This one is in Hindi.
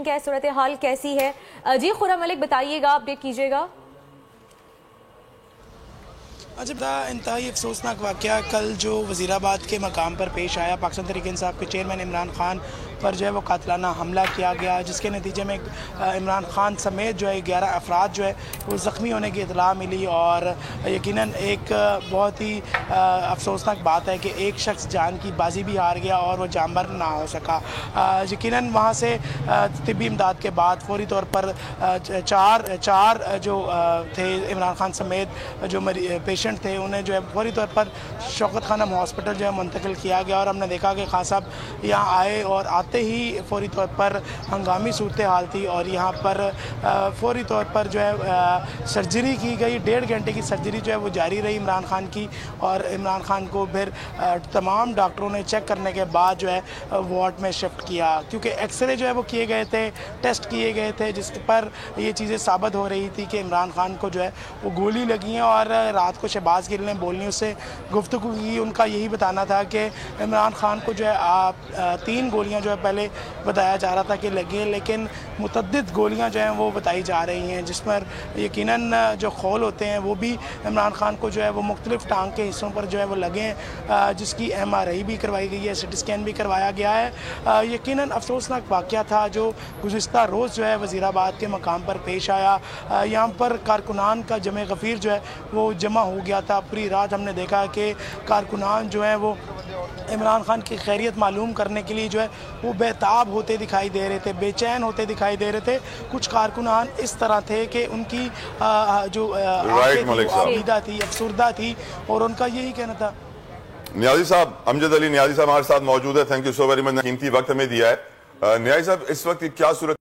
क्या सूरत हाल कैसी है? जी खुर्रम मलिक बताइएगा, अपडेट कीजिएगा। अच्छा, इंतहाई अफसोसनाक वाक़या कल जो वज़ीराबाद के मकाम पर पेश आया। पाकिस्तान तहरीक इंसाफ के चेयरमैन इमरान खान पर जो है वो कातिलाना हमला किया गया, जिसके नतीजे में इमरान खान समेत जो है 11 अफराद जो है वो ज़ख्मी होने की इतला मिली। और यकीनन एक बहुत ही अफसोसनाक बात है कि एक शख्स जान की बाजी भी हार गया और वो जानवर ना हो सका। यकीनन वहाँ से तिब्बी इमदाद के बाद फौरी तौर पर चार जो थे इमरान खान समेत जो पेशेंट थे उन्हें जो है फौरी तौर पर शौकत खानम हॉस्पिटल जो है मुंतकिल किया गया। और हमने देखा कि खान साहब यहाँ आए और आते ही फौरी तौर पर हंगामी सूरत हाल थी और यहाँ पर फौरी तौर पर जो है सर्जरी की गई। 1.5 घंटे की सर्जरी जो है वो जारी रही इमरान खान की। और इमरान खान को फिर तमाम डॉक्टरों ने चेक करने के बाद जो है वार्ड में शिफ्ट किया, क्योंकि एक्सरे जो है वो किए गए थे, टेस्ट किए गए थे, जिस पर ये चीज़ें साबित हो रही थी कि इमरान खान को जो है वो गोली लगी है। और रात को शहबाज गिल ने बोलनी उससे गुफ्तगू की। उनका यही बताना था कि इमरान खान को जो है 3 गोलियां जो है पहले बताया जा रहा था कि लगी हैं, लेकिन मुतअद्दिद गोलियां जो हैं वो बताई जा रही हैं, जिस पर यकीनन जो खोल होते हैं वो भी इमरान खान को जो है वो मुख्तलिफ टांग के हिस्सों पर जो है वो लगे हैं, जिसकी MRI भी करवाई गई है, CT स्कैन भी करवाया गया है। यकीनन अफसोसनाक वाक़या था जो गुज़िश्ता रोज़ जो है वज़ीराबाद के मकाम पर पेश आया। यहाँ पर कारकुनान का जमे गफ़ीर जो है वो जमा हो गया था। पूरी रात हमने देखा कि कारकुनान जो है वो इमरान खान की खैरियत मालूम करने के लिए जो है वो बेताब होते दिखाई दे रहे थे, बेचैन होते दिखाई दे रहे थे। कुछ कारकुनान इस तरह थे कि उनकी जो आकीदा थी, अफसुर्दा थी, और उनका यही कहना था। नियाजी साहब, अमजद अली नियाजी साहब हमारे साथ मौजूद है। Thank you so very much, कीमती वक्त हमें दिया है। नियाजी साहब, इस वक्त क्या सूरत